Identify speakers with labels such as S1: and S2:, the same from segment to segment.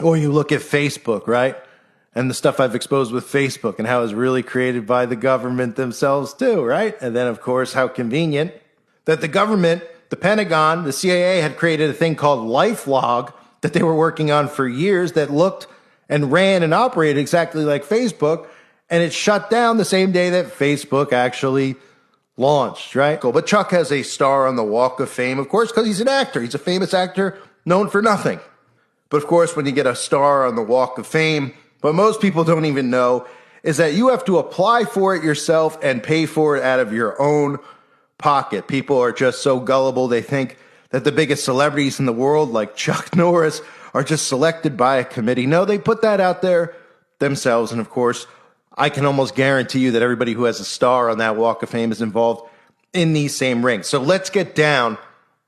S1: Or you look at Facebook, right? And the stuff I've exposed with Facebook and how it's really created by the government themselves too, right? And then, of course, how convenient that the government, the Pentagon, the CIA had created a thing called LifeLog that they were working on for years that looked and ran and operated exactly like Facebook. And it shut down the same day that Facebook actually launched, right? Cool. But Chuck has a star on the Walk of Fame, of course, because he's an actor. He's a famous actor known for nothing. But of course, when you get a star on the Walk of Fame, what most people don't even know is that you have to apply for it yourself and pay for it out of your own pocket. People are just so gullible. They think that the biggest celebrities in the world, like Chuck Norris, are just selected by a committee. No, they put that out there themselves. And of course, I can almost guarantee you that everybody who has a star on that Walk of Fame is involved in these same rings. So let's get down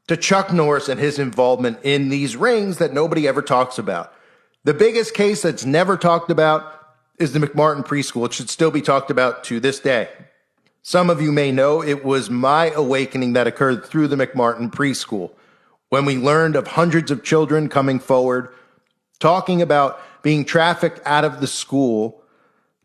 S1: to Chuck Norris and his involvement in these rings that nobody ever talks about. The biggest case that's never talked about is the McMartin preschool. It should still be talked about to this day. Some of you may know it was my awakening that occurred through the McMartin preschool when we learned of hundreds of children coming forward, talking about being trafficked out of the school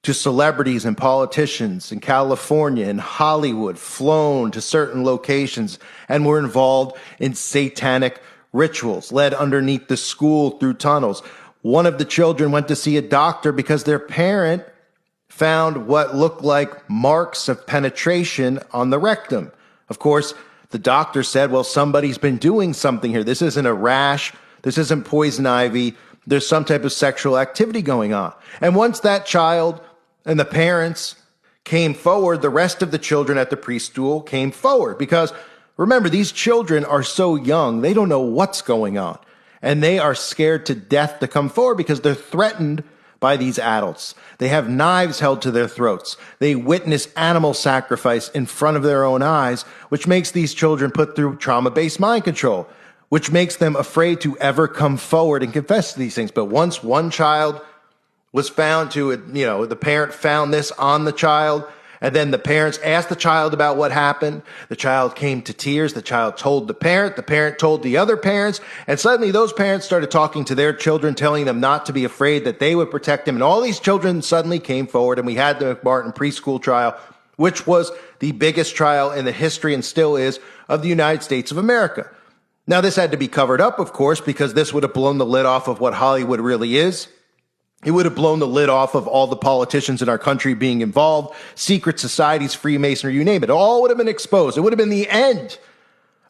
S1: to celebrities and politicians in California and Hollywood, flown to certain locations, and were involved in satanic rituals, led underneath the school through tunnels. One of the children went to see a doctor because their parent found what looked like marks of penetration on the rectum. Of course, the doctor said, well, somebody's been doing something here. This isn't a rash. This isn't poison ivy. There's some type of sexual activity going on. And once that child and the parents came forward, the rest of the children at the preschool came forward. Because remember, these children are so young, they don't know what's going on. And they are scared to death to come forward because they're threatened by these adults. They have knives held to their throats. They witness animal sacrifice in front of their own eyes, which makes these children put through trauma-based mind control, which makes them afraid to ever come forward and confess to these things. But once one child was found to, the parent found this on the child, and then the parents asked the child about what happened. The child came to tears. The child told the parent told the other parents, and suddenly those parents started talking to their children, telling them not to be afraid, that they would protect them. And all these children suddenly came forward, and we had the McMartin preschool trial, which was the biggest trial in the history and still is of the United States of America. Now, this had to be covered up, of course, because this would have blown the lid off of what Hollywood really is. It would have blown the lid off of all the politicians in our country being involved, secret societies, Freemasonry, you name it. It all would have been exposed. It would have been the end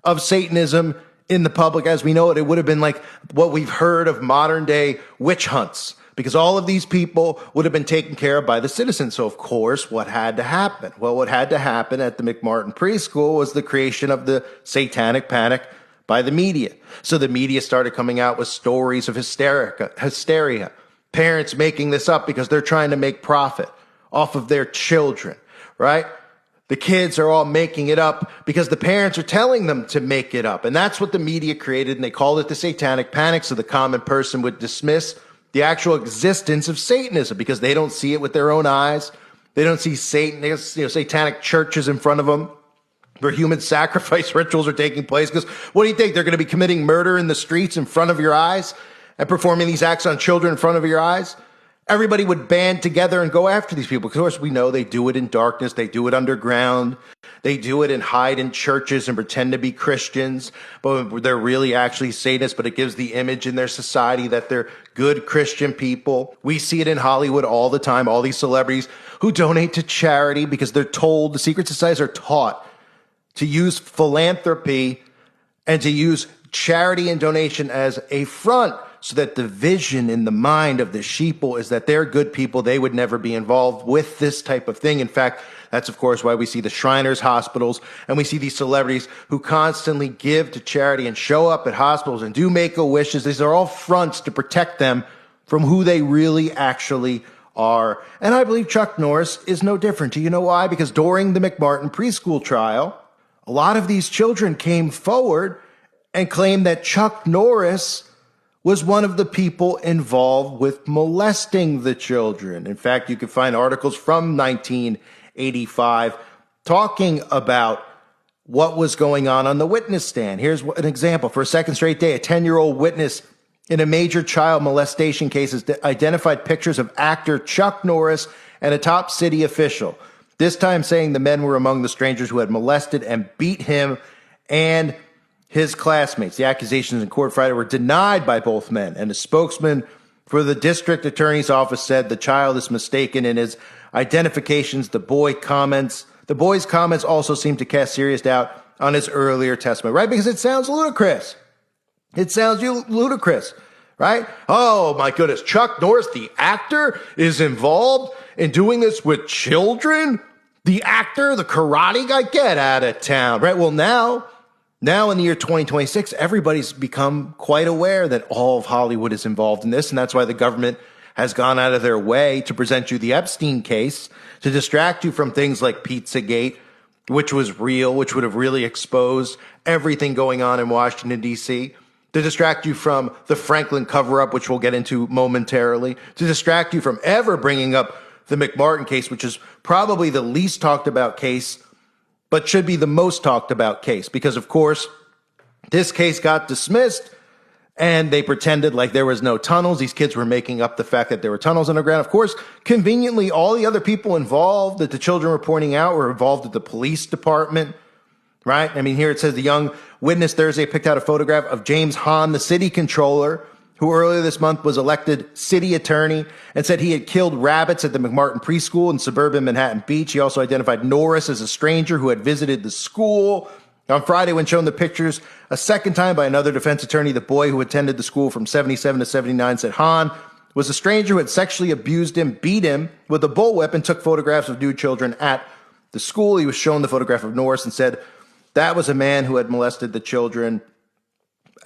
S1: of Satanism in the public as we know it. It would have been like what we've heard of modern day witch hunts, because all of these people would have been taken care of by the citizens. So, of course, what had to happen? Well, what had to happen at the McMartin preschool was the creation of the satanic panic by the media. So the media started coming out with stories of hysteria. Parents making this up because they're trying to make profit off of their children, right? The kids are all making it up because the parents are telling them to make it up. And that's what the media created, and they called it the satanic panic, so the common person would dismiss the actual existence of Satanism because they don't see it with their own eyes. They don't see Satan, satanic churches in front of them where human sacrifice rituals are taking place. Because what do you think? They're going to be committing murder in the streets in front of your eyes and performing these acts on children in front of your eyes? Everybody would band together and go after these people. Of course, we know they do it in darkness. They do it underground. They do it and hide in churches and pretend to be Christians, but they're really actually Satanists, but it gives the image in their society that they're good Christian people. We see it in Hollywood all the time. All these celebrities who donate to charity because they're told, the secret societies are taught to use philanthropy and to use charity and donation as a front, so that the vision in the mind of the sheeple is that they're good people. They would never be involved with this type of thing. In fact, that's, of course, why we see the Shriners hospitals and we see these celebrities who constantly give to charity and show up at hospitals and do make-a-wishes. These are all fronts to protect them from who they really actually are. And I believe Chuck Norris is no different. Do you know why? Because during the McMartin preschool trial, a lot of these children came forward and claimed that Chuck Norris was one of the people involved with molesting the children. In fact, you can find articles from 1985 talking about what was going on the witness stand. Here's an example. For a second straight day, a 10-year-old witness in a major child molestation case has identified pictures of actor Chuck Norris and a top city official, this time saying the men were among the strangers who had molested and beat him and his classmates. The accusations in court Friday were denied by both men, and a spokesman for the district attorney's office said the child is mistaken in his identifications. The boy's comments also seem to cast serious doubt on his earlier testimony, right? Because it sounds ludicrous. It sounds ludicrous, right? Oh my goodness, Chuck Norris, the actor, is involved in doing this with children? The actor, the karate guy, get out of town, right? Well, now in the year 2026, everybody's become quite aware that all of Hollywood is involved in this, and that's why the government has gone out of their way to present you the Epstein case to distract you from things like Pizzagate, which was real, which would have really exposed everything going on in Washington, D.C., to distract you from the Franklin cover-up, which we'll get into momentarily, to distract you from ever bringing up the McMartin case, which is probably the least talked about case, but should be the most talked about case, because, of course, this case got dismissed and they pretended like there was no tunnels. These kids were making up the fact that there were tunnels underground. Of course, conveniently, all the other people involved that the children were pointing out were involved at the police department, right? I mean, here it says the young witness Thursday picked out a photograph of James Hahn, the city controller, who earlier this month was elected city attorney, and said he had killed rabbits at the McMartin preschool in suburban Manhattan Beach. He also identified Norris as a stranger who had visited the school. On Friday, when shown the pictures a second time by another defense attorney, the boy who attended the school from 77 to 79 said Hahn was a stranger who had sexually abused him, beat him with a bullwhip, and took photographs of nude children at the school. He was shown the photograph of Norris and said that was a man who had molested the children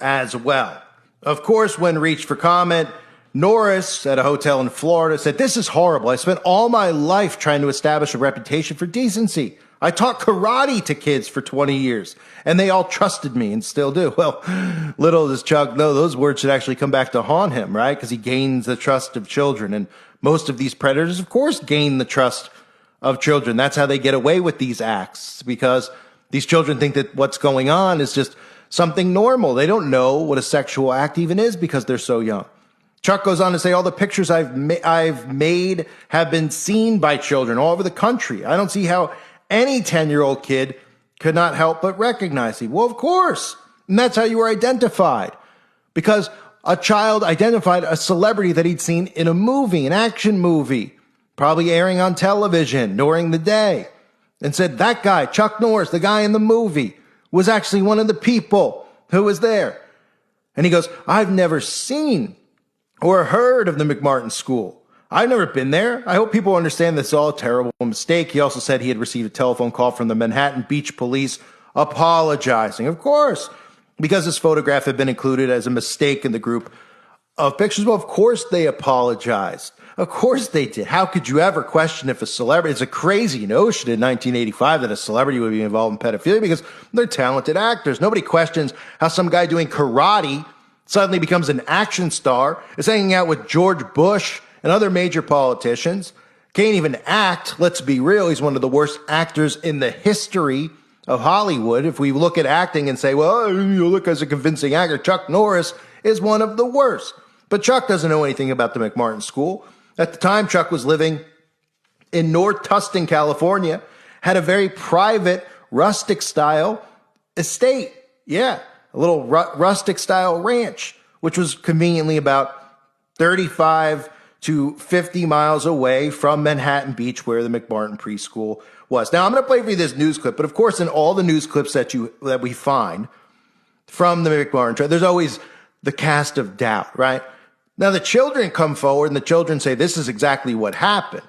S1: as well. Of course, when reached for comment, Norris at a hotel in Florida said, "This is horrible. I spent all my life trying to establish a reputation for decency. I taught karate to kids for 20 years, and they all trusted me and still do." Well, little does Chuck know those words should actually come back to haunt him, right? Because he gains the trust of children. And most of these predators, of course, gain the trust of children. That's how they get away with these acts, because these children think that what's going on is just something normal. They don't know what a sexual act even is because they're so young. Chuck goes on to say, all the pictures I've made have been seen by children all over the country. I don't see how any 10-year-old kid could not help but recognize him. Well, of course. And that's how you were identified. Because a child identified a celebrity that he'd seen in a movie, an action movie, probably airing on television during the day, and said, that guy, Chuck Norris, the guy in the movie, was actually one of the people who was there. And he goes, I've never seen or heard of the McMartin School. I've never been there. I hope people understand this is all a terrible mistake. He also said he had received a telephone call from the Manhattan Beach Police apologizing. Of course, because this photograph had been included as a mistake in the group of pictures. Well, of course they apologized. Of course they did. How could you ever question if a celebrity, it's a crazy notion in 1985 that a celebrity would be involved in pedophilia because they're talented actors. Nobody questions how some guy doing karate suddenly becomes an action star, is hanging out with George Bush and other major politicians, can't even act. Let's be real. He's one of the worst actors in the history of Hollywood. If we look at acting and say, well, you look as a convincing actor, Chuck Norris is one of the worst. But Chuck doesn't know anything about the McMartin School. At the time, Chuck was living in North Tustin, California, had a very private, rustic-style estate. Yeah, a little rustic-style ranch, which was conveniently about 35 to 50 miles away from Manhattan Beach, where the McMartin preschool was. Now, I'm going to play for you this news clip, but of course, in all the news clips that we find from the McMartin trial, there's always the cast of doubt, right? Now, the children come forward and the children say, this is exactly what happened.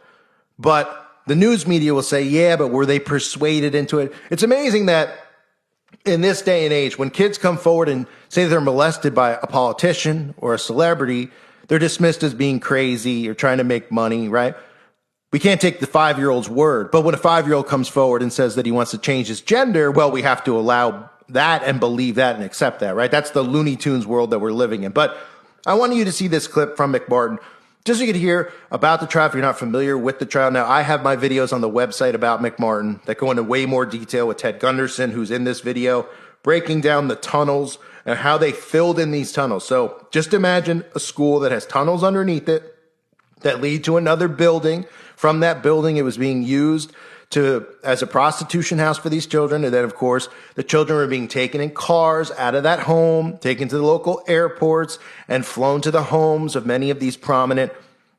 S1: But the news media will say, yeah, but were they persuaded into it? It's amazing that in this day and age, when kids come forward and say they're molested by a politician or a celebrity, they're dismissed as being crazy or trying to make money, right? We can't take the 5-year-old's word. But when a 5-year-old comes forward and says that he wants to change his gender, well, we have to allow that and believe that and accept that, right? That's the Looney Tunes world that we're living in. But I want you to see this clip from McMartin, just so you can hear about the trial if you're not familiar with the trial. Now, I have my videos on the website about McMartin that go into way more detail with Ted Gunderson, who's in this video breaking down the tunnels and how they filled in these tunnels. So just imagine a school that has tunnels underneath it that lead to another building. From that building, it was being used as a prostitution house for these children. And then, of course, the children were being taken in cars out of that home, taken to the local airports, and flown to the homes of many of these prominent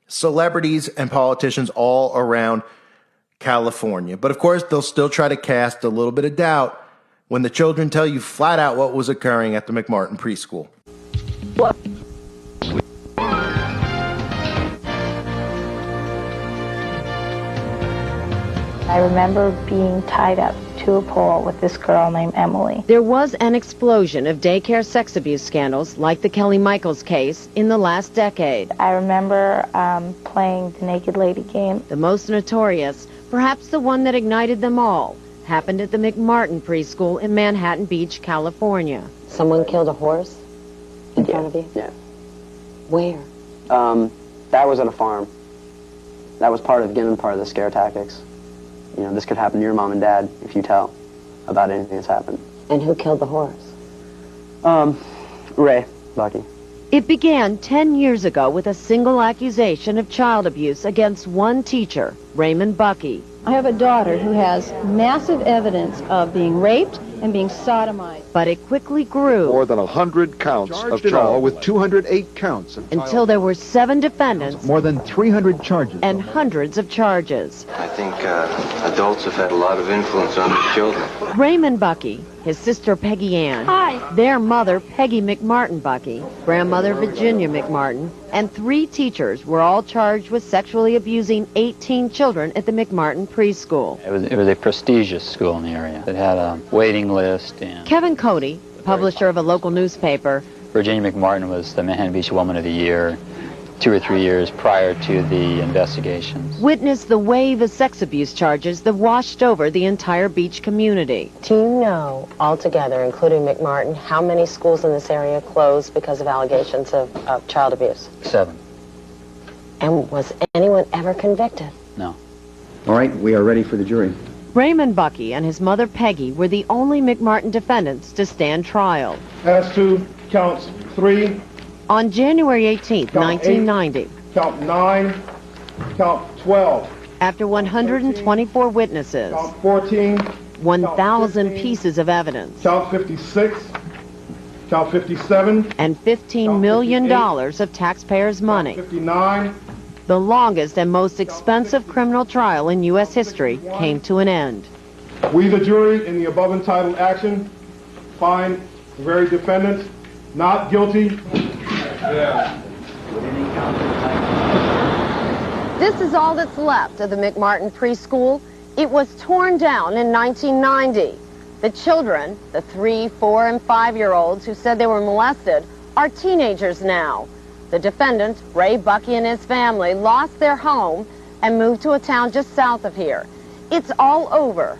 S1: celebrities and politicians all around California. But of course, they'll still try to cast a little bit of doubt when the children tell you flat out what was occurring at the McMartin preschool.
S2: What?
S3: I remember being tied up to a pole with this girl named Emily.
S2: There was an explosion of daycare sex abuse scandals like the Kelly Michaels case in the last decade.
S3: I remember playing the naked lady game.
S2: The most notorious, perhaps the one that ignited them all, happened at the McMartin preschool in Manhattan Beach, California.
S4: Someone killed a horse in front of you?
S5: Yeah.
S4: Where?
S5: That was at a farm. That was part of the scare tactics. You know, this could happen to your mom and dad if you tell about anything that's happened.
S4: And who killed the horse?
S5: Ray Bucky.
S2: It began 10 years ago with a single accusation of child abuse against one teacher, Raymond Bucky.
S6: I have a daughter who has massive evidence of being raped and being sodomized.
S2: But it quickly grew.
S7: More than 100 counts of all, with 208 counts.
S2: Until there were 7 defendants.
S7: More than 300 charges.
S2: And hundreds of charges.
S8: I think adults have had a lot of influence on the children.
S2: Raymond Bucky, his sister Peggy Ann.
S6: Hi.
S2: Their mother, Peggy McMartin Bucky, grandmother Virginia McMartin, and 3 teachers were all charged with sexually abusing 18 children at the McMartin preschool.
S9: It was a prestigious school in the area. It had a waiting list. And
S2: Kevin Cody, publisher of a local newspaper.
S9: Virginia McMartin was the Manhattan Beach Woman of the Year 2 or 3 years prior to the investigations.
S2: Witnessed the wave of sex abuse charges that washed over the entire beach community.
S4: Do you know, altogether, including McMartin, how many schools in this area closed because of allegations of child abuse?
S9: 7.
S4: And was anyone ever convicted?
S9: No.
S10: All right, we are ready for the jury.
S2: Raymond Bucky and his mother Peggy were the only McMartin defendants to stand trial.
S11: As to counts 3.
S2: On January 18th, 1990.
S11: Count 9. Count 12.
S2: After 124 witnesses.
S11: Count 14.
S2: 1,000 pieces of evidence.
S11: Count 56. Count 57.
S2: And $15 million of taxpayers' money.
S11: 59.
S2: The longest and most expensive criminal trial in U.S. history came to an end.
S11: We, the jury, in the above entitled action, find the very defendants not guilty.
S2: This is all that's left of the McMartin preschool. It was torn down in 1990. The children, the 3-, 4-, and 5-year-olds who said they were molested, are teenagers now. The defendant, Ray Bucky, and his family lost their home and moved to a town just south of here. It's all over,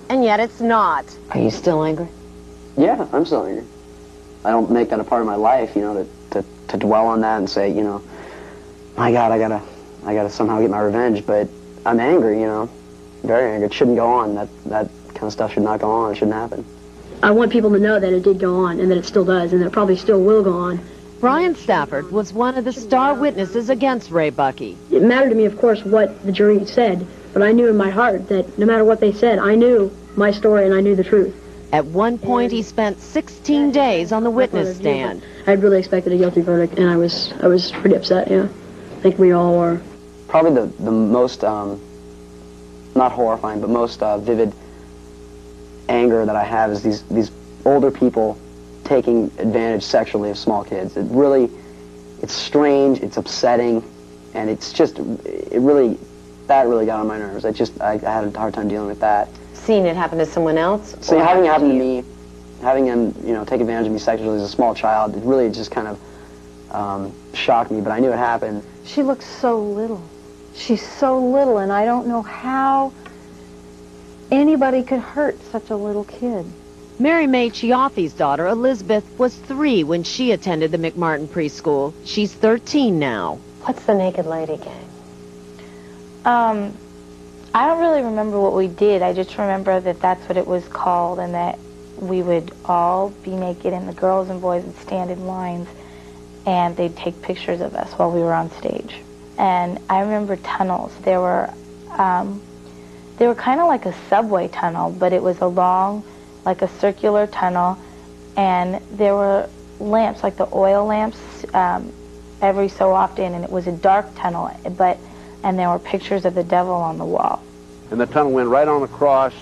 S2: and yet it's not.
S4: Are you still angry?
S5: Yeah, I'm still angry. I don't make that a part of my life, you know, to dwell on that and say, you know, my God, I gotta somehow get my revenge. But I'm angry, you know, very angry. It shouldn't go on. That kind of stuff should not go on. It shouldn't happen.
S6: I want people to know that it did go on and that it still does and that it probably still will go on.
S2: Brian Stafford was one of the star witnesses against Ray Bucky.
S6: It mattered to me, of course, what the jury said, but I knew in my heart that no matter what they said, I knew my story and I knew the truth.
S2: At one point, he spent 16 days on the witness stand.
S6: I had really expected a guilty verdict, and I was pretty upset, yeah. I think we all were.
S5: Probably the most, not horrifying, but most vivid anger that I have is these older people taking advantage sexually of small kids. It's strange, it's upsetting, and it's just, that really got on my nerves. I had a hard time dealing with that.
S4: Seeing it happen to someone else?
S5: So having it happen to me, having him, you know, take advantage of me sexually as a small child, it really just kind of shocked me, but I knew it happened.
S3: She looks so little. She's so little, and I don't know how anybody could hurt such a little kid.
S2: Mary Mae Chiaffi's daughter, Elizabeth, was 3 when she attended the McMartin preschool. She's 13 now.
S4: What's the Naked Lady Gang?
S3: I don't really remember what we did. I just remember that that's what it was called and that
S12: we would all be naked, and the girls and boys would stand in lines, and they'd take pictures of us while we were on stage. And I remember tunnels. They were kind of like a subway tunnel, but it was a long, like a circular tunnel, and there were lamps, like the oil lamps, every so often, and it was a dark tunnel, and there were pictures of the devil on the wall.
S13: And the tunnel went right on across,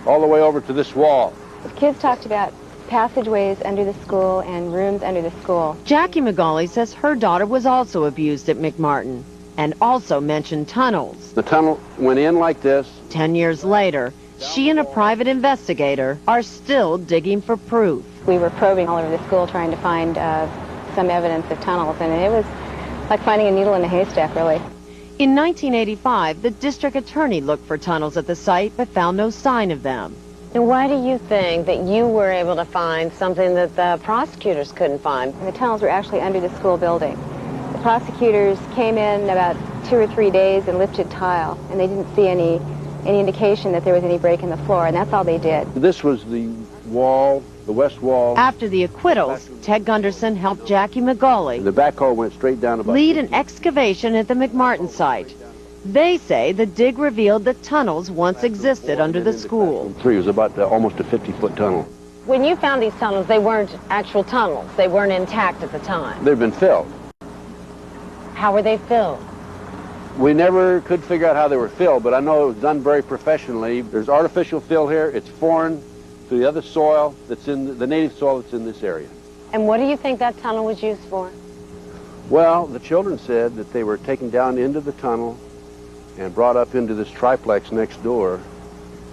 S13: all the way over to this wall.
S14: The kids talked about passageways under the school and rooms under the school.
S2: Jackie McGauley says her daughter was also abused at McMartin and also mentioned tunnels.
S13: The tunnel went in like this.
S2: 10 years later, she and a private investigator are still digging for proof.
S14: We were probing all over the school trying to find some evidence of tunnels, and it was like finding a needle in a haystack, really.
S2: In 1985, the district attorney looked for tunnels at the site but found no sign of them. And why do you think that you were able to find something that the prosecutors couldn't find?
S14: And the tunnels were actually under the school building. The prosecutors came in about 2 or 3 days and lifted tile, and they didn't see any indication that there was any break in the floor, and that's all they did.
S13: This was the wall, the west wall.
S2: After the acquittals, Ted Gunderson helped Jackie McGauley
S13: The backhoe went straight down about
S2: lead an excavation at the McMartin site. They say the dig revealed that tunnels once existed under the school.
S13: It was about almost a 50-foot tunnel.
S2: When you found these tunnels, they weren't actual tunnels. They weren't intact at the time.
S13: They've been filled.
S2: How were they filled?
S13: We never could figure out how they were filled, but I know it was done very professionally. There's artificial fill here. It's foreign to the other soil that's in the native soil that's in this area.
S2: And what do you think that tunnel was used for?
S13: Well, the children said that they were taken down into the tunnel and brought up into this triplex next door,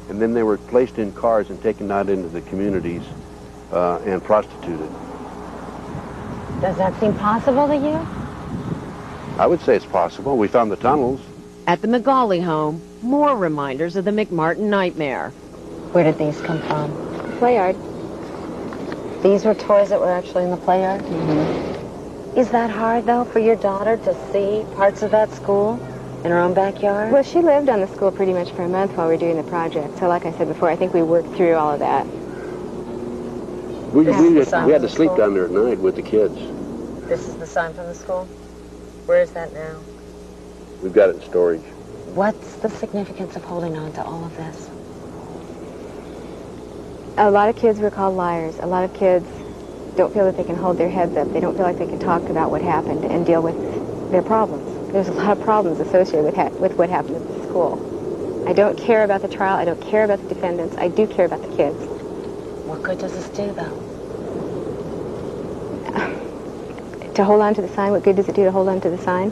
S13: and then they were placed in cars and taken out into the communities and prostituted.
S2: Does that seem possible to you?
S13: I would say it's possible. We found the tunnels.
S2: At the McGauley home, more reminders of the McMartin nightmare. Where did these come from?
S14: The play yard.
S2: These were toys that were actually in the play yard?
S14: Mm-hmm.
S2: Is that hard, though, for your daughter to see parts of that school in her own backyard?
S14: Well, she lived on the school pretty much for a month while we were doing the project. So like I said before, I think we worked through all of that.
S13: We had to sleep down there at night with the kids.
S2: This is the sign from the school? Where is that now?
S13: We've got it in storage.
S2: What's the significance of holding on to all of this?
S14: A lot of kids were called liars. A lot of kids don't feel that they can hold their heads up. They don't feel like they can talk about what happened and deal with their problems. There's a lot of problems associated with what happened at the school. I don't care about the trial. I don't care about the defendants. I do care about the kids.
S2: What good does this do, though?
S14: To hold on to the sign, what good does it do to hold on to the sign?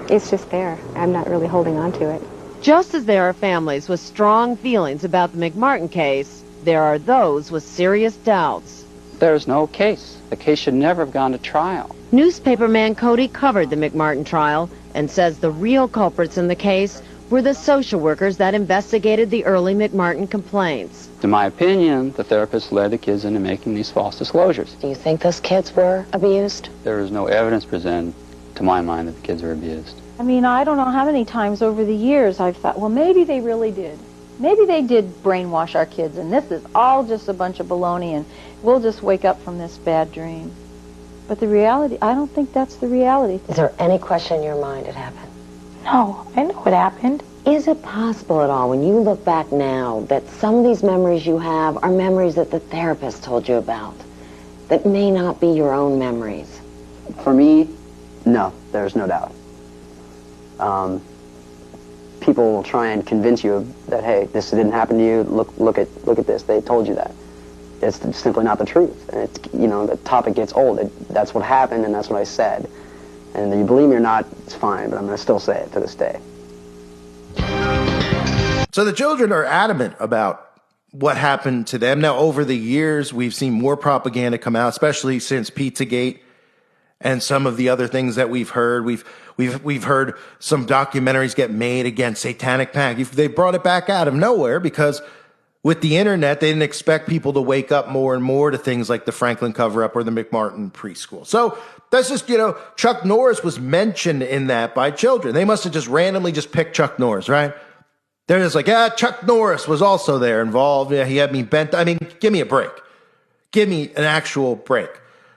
S14: It's just there. I'm not really holding on to it.
S2: Just as there are families with strong feelings about the McMartin case, there are those with serious doubts.
S9: There's no case. The case should never have gone to trial.
S2: Newspaperman Cody covered the McMartin trial and says the real culprits in the case were the social workers that investigated the early McMartin complaints.
S9: In my opinion, the therapist led the kids into making these false disclosures.
S4: Do you think those kids were abused?
S9: There is no evidence presented, to my mind, that the kids were abused.
S3: I mean, I don't know how many times over the years I've thought, well, maybe they really did. Maybe they did brainwash our kids, and this is all just a bunch of baloney, and we'll just wake up from this bad dream. But the reality, I don't think that's the reality.
S4: Is there any question in your mind it happened?
S12: No, I know what happened.
S4: Is it possible at all, when you look back now, that some of these memories you have are memories that the therapist told you about, that may not be your own memories?
S5: For me, no, there's no doubt. People will try and convince you that, hey, this didn't happen to you. Look at this. They told you that. It's simply not the truth. And it's, you know, the topic gets old. That's what happened, and that's what I said. And you believe me or not, it's fine. But I'm going to still say it to this day.
S1: So the children are adamant about what happened to them. Now, over the years, we've seen more propaganda come out, especially since Pizzagate and some of the other things that we've heard. We've heard some documentaries get made against satanic panic. They brought it back out of nowhere because with the internet, they didn't expect people to wake up more and more to things like the Franklin cover-up or the McMartin preschool. So that's just, Chuck Norris was mentioned in that by children. They must have just randomly just picked Chuck Norris, right? They're just like, Chuck Norris was also there involved. Yeah, he had me bent. I mean, give me a break. Give me an actual break.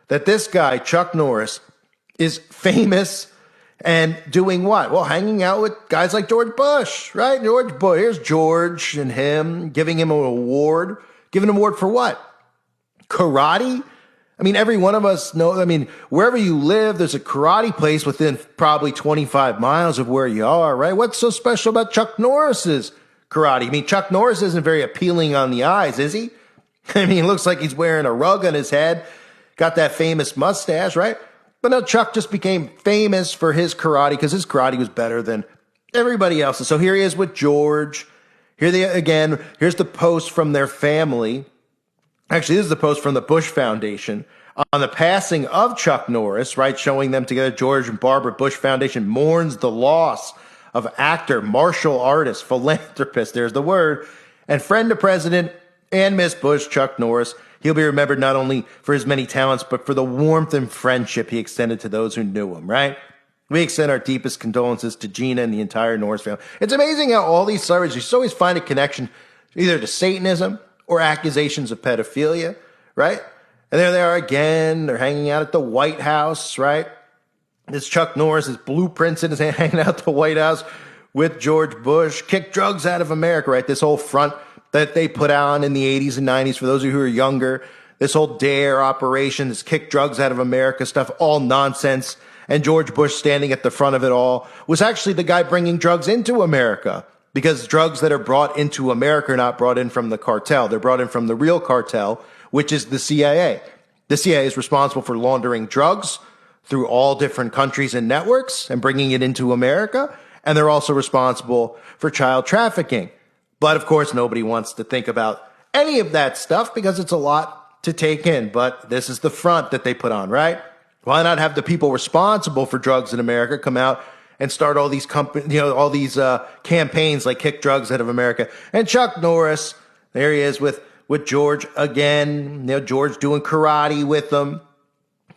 S1: That this guy, Chuck Norris, is famous and doing what? Well, hanging out with guys like George Bush, right? George Bush. Here's George and him giving him an award. Giving him an award for what? Karate? I mean, every one of us knows, I mean, wherever you live, there's a karate place within probably 25 miles of where you are, right? What's so special about Chuck Norris's karate? I mean, Chuck Norris isn't very appealing on the eyes, is he? I mean, it looks like he's wearing a rug on his head, got that famous mustache, right? But no, Chuck just became famous for his karate because his karate was better than everybody else's. So here he is with George. Here they again, here's the post from their family. Actually, this is the post from the Bush Foundation on the passing of Chuck Norris, right? Showing them together. George and Barbara Bush Foundation mourns the loss of actor, martial artist, philanthropist, there's the word, and friend of President and Miss Bush, Chuck Norris. He'll be remembered not only for his many talents, but for the warmth and friendship he extended to those who knew him, right? We extend our deepest condolences to Gina and the entire Norris family. It's amazing how all these celebrities, you just always find a connection either to Satanism or accusations of pedophilia, right? And there they are again. They're hanging out at the White House, right? This Chuck Norris, his blueprints in his hand, hanging out at the White House with George Bush. Kick drugs out of America, right? This whole front that they put on in the 80s and 90s, for those of you who are younger, this whole DARE operation, this kick drugs out of America stuff, all nonsense. And George Bush standing at the front of it all was actually the guy bringing drugs into America. Because drugs that are brought into America are not brought in from the cartel. They're brought in from the real cartel, which is the CIA. The CIA is responsible for laundering drugs through all different countries and networks and bringing it into America. And they're also responsible for child trafficking. But of course, nobody wants to think about any of that stuff because it's a lot to take in. But this is the front that they put on, right? Why not have the people responsible for drugs in America come out and start all these all these campaigns like Kick Drugs Out of America? And Chuck Norris, there he is with George again. George doing karate with them,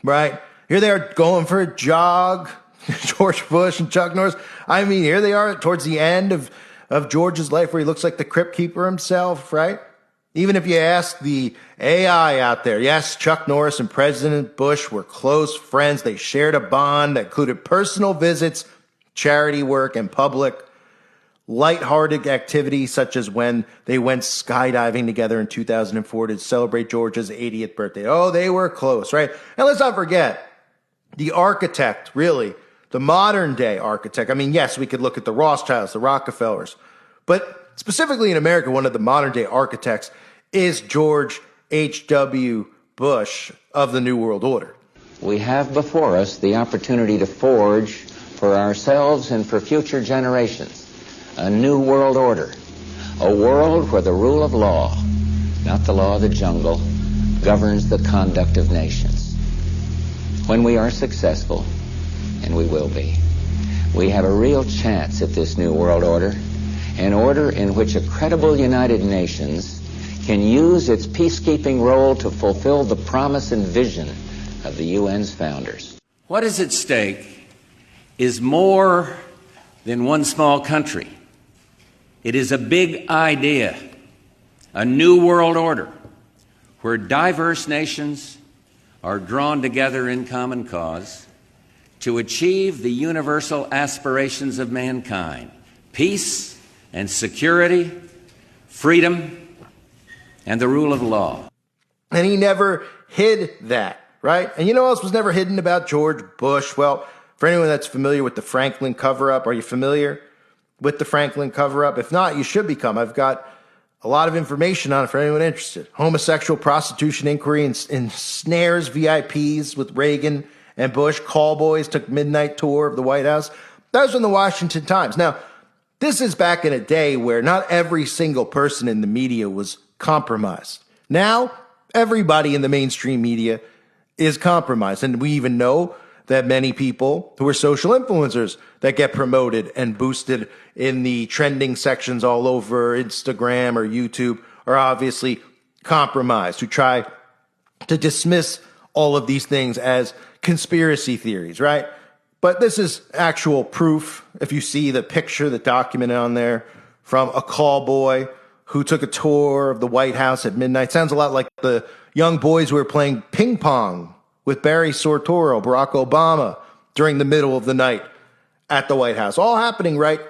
S1: right? Here they are going for a jog. George Bush and Chuck Norris. I mean, here they are towards the end of George's life where he looks like the Crypt Keeper himself, right? Even if you ask the AI out there, yes, Chuck Norris and President Bush were close friends. They shared a bond that included personal visits, charity work, and public lighthearted activities, such as when they went skydiving together in 2004 to celebrate George's 80th birthday. Oh, they were close, right? And let's not forget, the architect, really, the modern day architect. I mean, yes, we could look at the Rothschilds, the Rockefellers, but specifically in America, one of the modern day architects is George H.W. Bush of the New World Order.
S15: We have before us the opportunity to forge for ourselves and for future generations a new world order, a world where the rule of law, not the law of the jungle, governs the conduct of nations. When we are successful, and we will be, we have a real chance at this new world order, an order in which a credible United Nations can use its peacekeeping role to fulfill the promise and vision of the UN's founders.
S16: What is at stake is more than one small country. It is a big idea, a new world order, where diverse nations are drawn together in common cause to achieve the universal aspirations of mankind: peace and security, freedom, and the rule of law.
S1: And he never hid that, right? And you know what else was never hidden about George Bush? Well, for anyone that's familiar with the Franklin cover-up, are you familiar with the Franklin cover-up? If not, you should become. I've got a lot of information on it for anyone interested. Homosexual prostitution inquiry ensnares VIPs with Reagan and Bush. Callboys took midnight tour of the White House. That was in the Washington Times. Now, this is back in a day where not every single person in the media was compromised. Now, everybody in the mainstream media is compromised. And we even know that many people who are social influencers that get promoted and boosted in the trending sections all over Instagram or YouTube are obviously compromised, who try to dismiss all of these things as conspiracy theories, right? But this is actual proof. If you see the picture, the document on there from a call boy who took a tour of the White House at midnight. Sounds a lot like the young boys who were playing ping pong with Barry Soetoro, Barack Obama, during the middle of the night at the White House. All happening right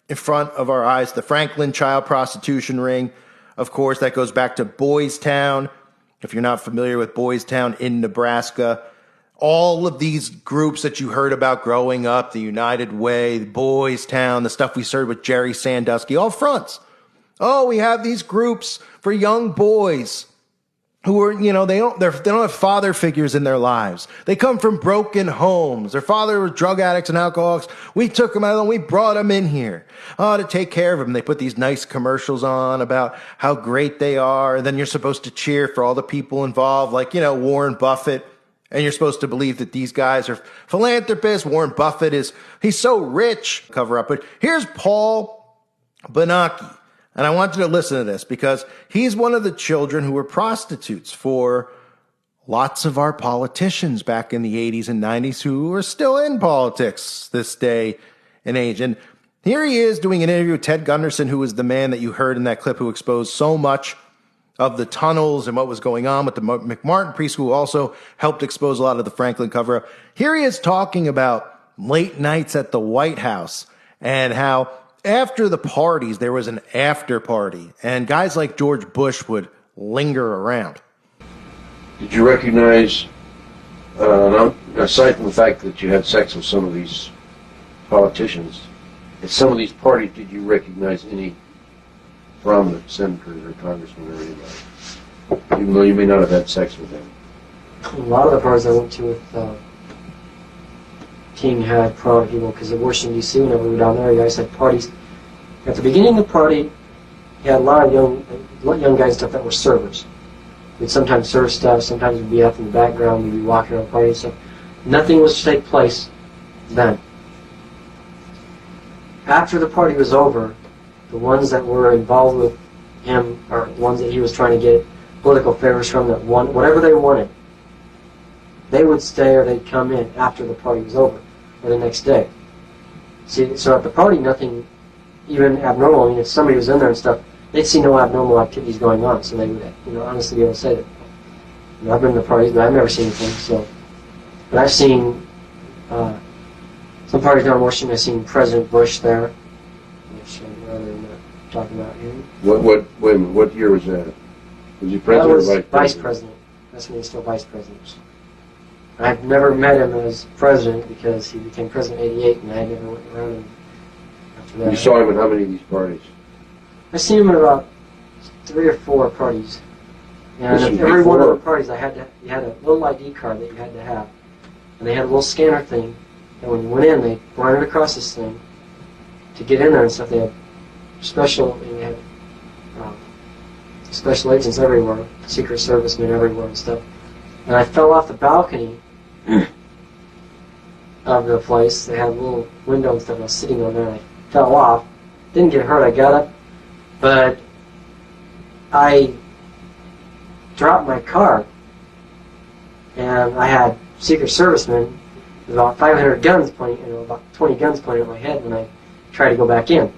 S1: in front of our eyes. The Franklin child prostitution ring, of course, that goes back to Boys Town. If you're not familiar with Boys Town in Nebraska, all of these groups that you heard about growing up, the United Way, the Boys Town, the stuff we started with Jerry Sandusky, all fronts. Oh, we have these groups for young boys who are, they don't have father figures in their lives. They come from broken homes. Their father was drug addicts and alcoholics. We took them out and we brought them in here, to take care of them. They put these nice commercials on about how great they are. And then you're supposed to cheer for all the people involved, like, Warren Buffett. And you're supposed to believe that these guys are philanthropists. Warren Buffett he's so rich. Cover up. But here's Paul Benaki. And I want you to listen to this because he's one of the children who were prostitutes for lots of our politicians back in the 80s and 90s who are still in politics this day and age. And here he is doing an interview with Ted Gunderson, who was the man that you heard in that clip who exposed so much of the tunnels and what was going on with the McMartin preschool, also helped expose a lot of the Franklin cover-up. Here he is talking about late nights at the White House and how after the parties, there was an after party, and guys like George Bush would linger around.
S17: Did you recognize, aside from the fact that you had sex with some of these politicians, at some of these parties, did you recognize any prominent senators or congressmen or anybody, even though you may not have had sex with them?
S18: A lot of the parties I went to with King had prominent people, because at Washington, D.C., whenever we were down there, you guys had parties. At the beginning of the party, you had a lot of young guys and stuff that were servers. We'd sometimes serve stuff, sometimes we'd be up in the background, we'd be walking around the party and stuff. Nothing was to take place then. After the party was over, the ones that were involved with him, or the ones that he was trying to get political favors from, that won whatever they wanted, they would stay or they'd come in after the party was over, or the next day. See, so at the party, nothing even abnormal. I mean, if somebody was in there and stuff, they'd see no abnormal activities going on, so they would, honestly be able to say that. I've been to parties, but I've never seen anything. So, but I've seen some parties down in Washington. I've seen President Bush there, which I'd rather not talk about here.
S17: What year was that? Was he president or vice president?
S18: Vice president. That's when he was still vice president. I've never met him as president because he became president in '88, and I never went around him after that.
S17: You saw him at how many of these parties?
S18: I seen him at about 3 or 4 parties. And at every one of the parties, you had a little ID card that you had to have, and they had a little scanner thing. And when you went in, they ran it across this thing to get in there and stuff. They had special agents everywhere, Secret Servicemen everywhere and stuff. And I fell off the balcony of the place. They had a little window and stuff. I was sitting on there, and I fell off. Didn't get hurt. I got up, but I dropped my card, and I had Secret Servicemen with about 500 guns pointing, about 20 guns pointing at my head when I tried to go back in.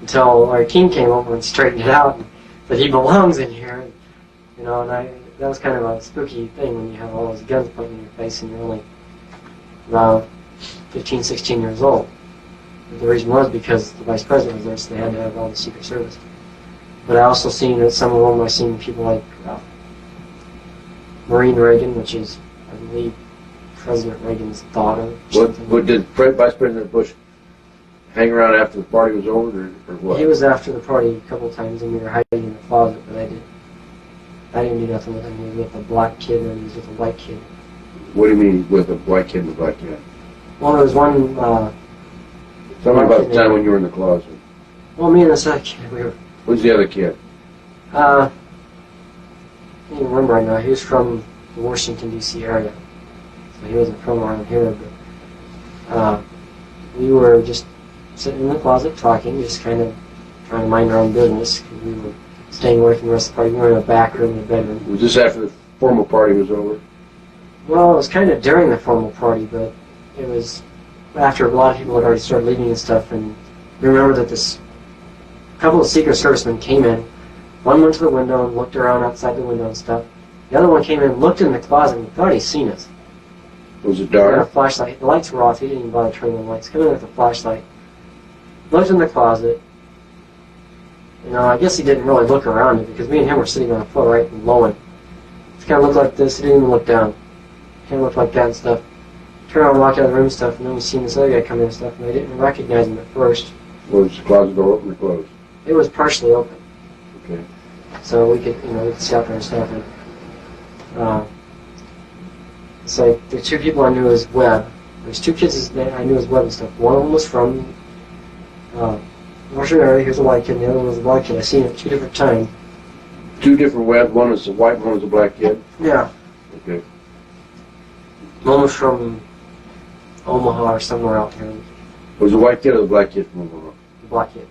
S18: Until our king came over and straightened it out, and said he belongs in here, and that was kind of a spooky thing when you have all those guns pointing in your face and you're only about 15, 16 years old. But the reason was because the vice president was there, so they had to have all the Secret Service. But I also seen that some of them, I seen people like Maureen Reagan, which is, I believe, President Reagan's daughter.
S17: What did Vice President Bush hang around after the party was over, or what?
S18: He was after the party a couple of times, and we were hiding in the closet, but I didn't do nothing with him. He was with a black kid, and he was with a white kid.
S17: What do you mean with a white kid and a black kid?
S18: Well, there was one...
S17: Tell me about the time when you were in the closet.
S18: Well, me and this other kid, we were...
S17: Who's the other kid?
S18: I can't even remember right now. He was from the Washington, D.C. area. So he wasn't from around here, but we were just sitting in the closet talking, just kind of trying to mind our own business, because we were staying away from the rest of the party. We were in a back room in the bedroom.
S17: Was this after the formal party was over?
S18: Well, it was kind of during the formal party, but it was after a lot of people had already started leaving and stuff, and we remember that this couple of Secret Servicemen came in. One went to the window and looked around outside the window and stuff. The other one came in, looked in the closet, and thought he'd seen us.
S17: Was it
S18: He had a
S17: dark?
S18: flashlight. The lights were off. He didn't even bother turning the lights. Came in with a flashlight. Looked in the closet. I guess he didn't really look around it because me and him were sitting on the floor right below it. It kind of looked like this. He didn't even look down. Kind of looked like that and stuff. Turned around and walked out of the room and stuff, and then we seen this other guy come in and stuff, and I didn't recognize him at first.
S17: Was the closet door open or closed?
S18: It was partially open.
S17: Okay.
S18: So we could see out there and stuff. And, it's like the two people I knew as Webb. There's two kids that I knew as Webb and stuff. One of them was from Washington area. He was a white kid, and the other one was a black kid. I seen him at 2 different times.
S17: 2 different Webbs. One was a white, one was a black kid?
S18: Yeah.
S17: Okay.
S18: One was from Omaha or somewhere out here.
S17: Was the white kid or the black kid from Omaha?
S18: The black kid.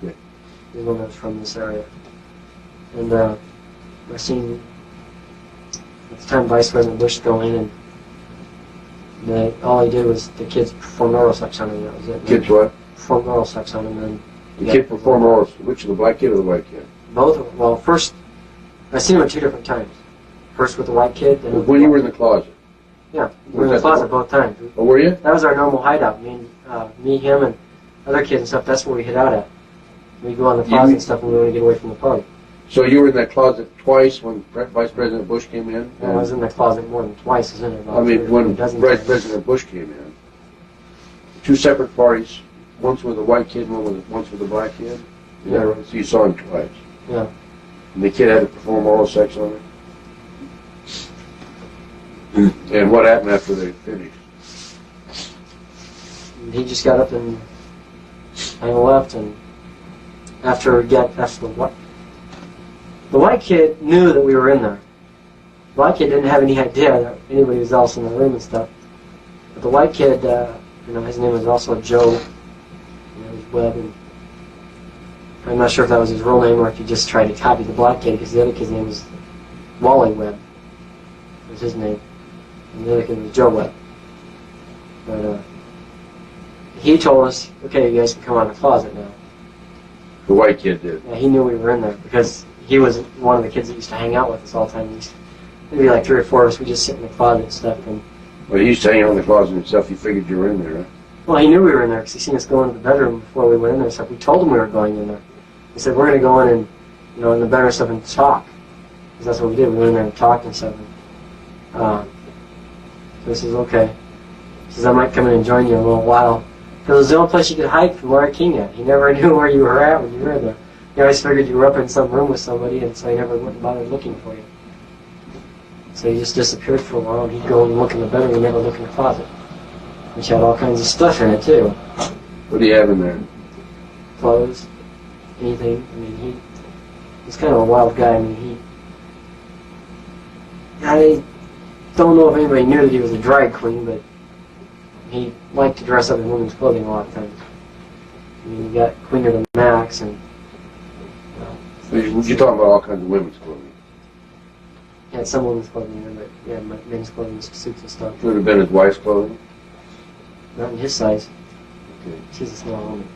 S17: Okay.
S18: The one that was from this area. And I seen at the time Vice President Bush go in, and all he did was the kids performed oral sex on him. That was it.
S17: Kids what?
S18: Performed oral sex on him. And
S17: the kid performed oral. Which, the black kid or the white kid?
S18: Both of them. Well, first, I seen him at 2 different times. First with the white kid. Then
S17: When you were in the closet?
S18: Yeah, we were in the closet both times.
S17: Oh, were you?
S18: That was our normal hideout. Me, him, and other kids and stuff. That's where we hid out at. We go on the closet and stuff when we want to get away from the party.
S17: So you were in that closet twice when Vice President Bush came in?
S18: I was in that closet more than twice, isn't it?
S17: I mean, when Vice President Bush came in. 2 separate parties. Once with a white kid, once with a black kid?
S18: Yeah.
S17: Right? So you saw him twice?
S18: Yeah.
S17: And the kid had to perform oral sex on her? And what happened after they finished?
S18: He just got up and left, and after the white kid knew that we were in there. The white kid didn't have any idea that anybody was else in the room and stuff. But the white kid, his name was also Joe. His Webb, and I'm not sure if that was his real name or if he just tried to copy the black kid, because the other kid's name was Wally Webb. Was his name. And the other kid was Joe Webb. But he told us, okay, you guys can come out of the closet now.
S17: The white kid did?
S18: Yeah, he knew we were in there because he was one of the kids that used to hang out with us all the time. Maybe like 3 or 4 of us, we just sit in the closet and stuff. And
S17: well, he used to hang out in the closet himself. He figured you were in there, huh?
S18: Well, he knew we were in there because he seen us go into the bedroom before we went in there. So we told him we were going in there. He said, we're going to go in and, in the bedroom and stuff and talk. Because that's what we did. We went in there and talked and stuff. So he says, okay. He says, I might come in and join you in a little while. Because it was the only place you could hide from Larry King at. He never knew where you were at when you were in there. He always figured you were up in some room with somebody, and so he never went and bothered looking for you. So he just disappeared for a while, and he'd go and look in the bedroom and never look in the closet. Which had all kinds of stuff in it, too.
S17: What do you have in there?
S18: Clothes, anything. I mean, he's kind of a wild guy. I mean, I don't know if anybody knew that he was a drag queen, but he liked to dress up in women's clothing a lot of times. I mean, you got Queen of the Max, and
S17: You're talking about all kinds of women's clothing.
S18: he had some women's clothing in there, but yeah, men's clothing, suits and stuff.
S17: Could have been his wife's clothing?
S18: Not in his size.
S17: Okay.
S18: She's a small woman.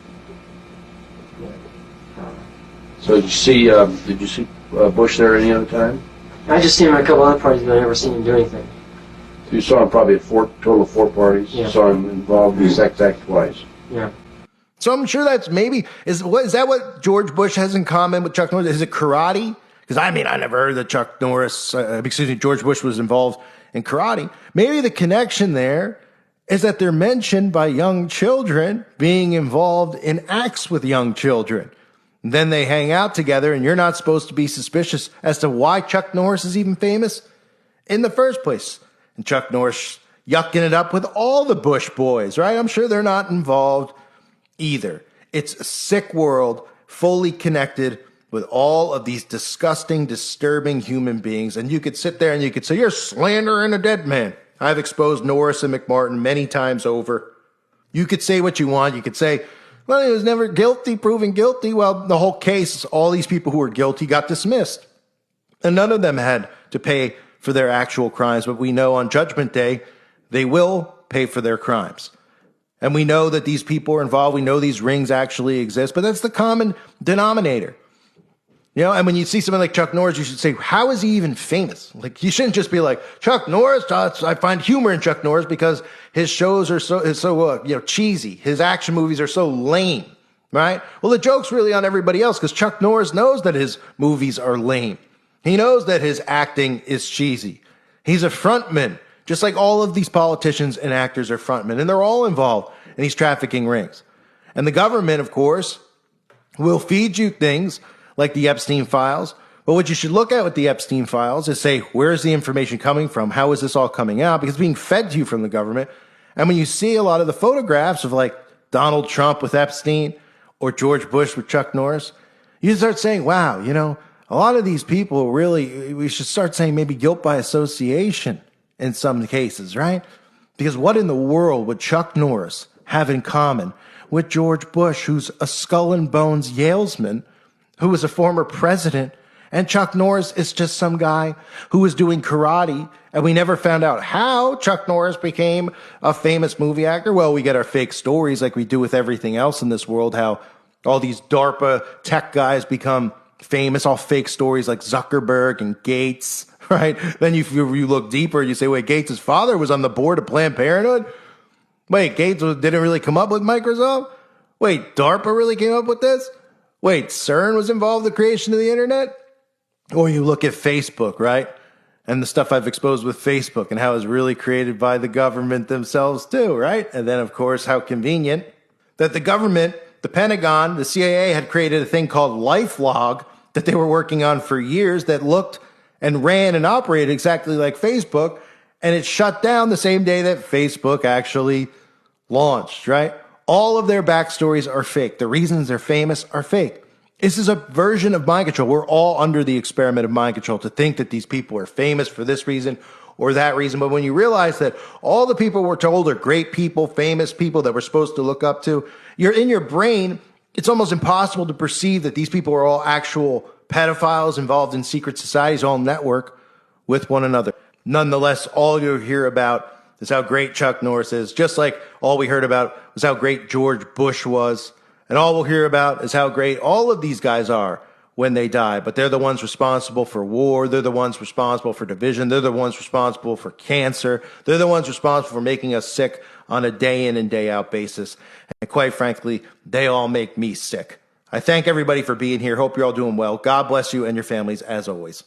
S18: Yeah.
S17: So did you see Bush there any other time?
S18: I just seen him at a couple other parties, but I never seen him do anything.
S17: So you saw him probably at total of 4 parties.
S18: Yeah.
S17: You saw him involved in the sex act twice.
S18: Yeah.
S1: So I'm sure that's is that what George Bush has in common with Chuck Norris? Is it karate? Because I never heard that George Bush was involved in karate. Maybe the connection there is that they're mentioned by young children being involved in acts with young children. And then they hang out together, and you're not supposed to be suspicious as to why Chuck Norris is even famous in the first place. And Chuck Norris yucking it up with all the Bush boys, right? I'm sure they're not involved either. It's a sick world, fully connected with all of these disgusting, disturbing human beings. And you could sit there and you could say, you're slandering a dead man. I've exposed Norris and McMartin many times over. You could say what you want. You could say, well, he was never proven guilty. Well, the whole case, all these people who were guilty got dismissed. And none of them had to pay for their actual crimes. But we know on Judgment Day, they will pay for their crimes. And we know that these people are involved. We know these rings actually exist, but that's the common denominator. You know, and when you see someone like Chuck Norris, you should say, how is he even famous? Like, you shouldn't just be like, Chuck Norris, I find humor in Chuck Norris because his shows are so cheesy. His action movies are so lame, right? Well, the joke's really on everybody else because Chuck Norris knows that his movies are lame. He knows that his acting is cheesy. He's a frontman, just like all of these politicians and actors are frontmen, and they're all involved in these trafficking rings. And the government, of course, will feed you things like the Epstein files. But what you should look at with the Epstein files is say, where is the information coming from? How is this all coming out? Because it's being fed to you from the government. And when you see a lot of the photographs of like Donald Trump with Epstein or George Bush with Chuck Norris, you start saying, wow, you know, a lot of these people really, we should start saying maybe guilt by association in some cases, right? Because what in the world would Chuck Norris have in common with George Bush, who's a skull and bones Yalesman, who was a former president, and Chuck Norris is just some guy who was doing karate, and we never found out how Chuck Norris became a famous movie actor? Well, we get our fake stories like we do with everything else in this world, how all these DARPA tech guys become famous, all fake stories like Zuckerberg and Gates, right? Then you look deeper, you say, wait, Gates' father was on the board of Planned Parenthood? Wait, Gates didn't really come up with Microsoft? Wait, DARPA really came up with this? Wait, CERN was involved in the creation of the internet? Or you look at Facebook, right? And the stuff I've exposed with Facebook and how it's really created by the government themselves too, right? And then, of course, how convenient that the government, the Pentagon, the CIA had created a thing called LifeLog that they were working on for years that looked and ran and operated exactly like Facebook, and it shut down the same day that Facebook actually launched, right? All of their backstories are fake. The reasons they're famous are fake. This is a version of mind control. We're all under the experiment of mind control to think that these people are famous for this reason or that reason. But when you realize that all the people we're told are great people, famous people that we're supposed to look up to, you're in your brain, it's almost impossible to perceive that these people are all actual pedophiles involved in secret societies, all network with one another. Nonetheless, all you hear about is how great Chuck Norris is, just like all we heard about was how great George Bush was. And all we'll hear about is how great all of these guys are when they die. But they're the ones responsible for war. They're the ones responsible for division. They're the ones responsible for cancer. They're the ones responsible for making us sick on a day in and day out basis. And quite frankly, they all make me sick. I thank everybody for being here. Hope you're all doing well. God bless you and your families as always.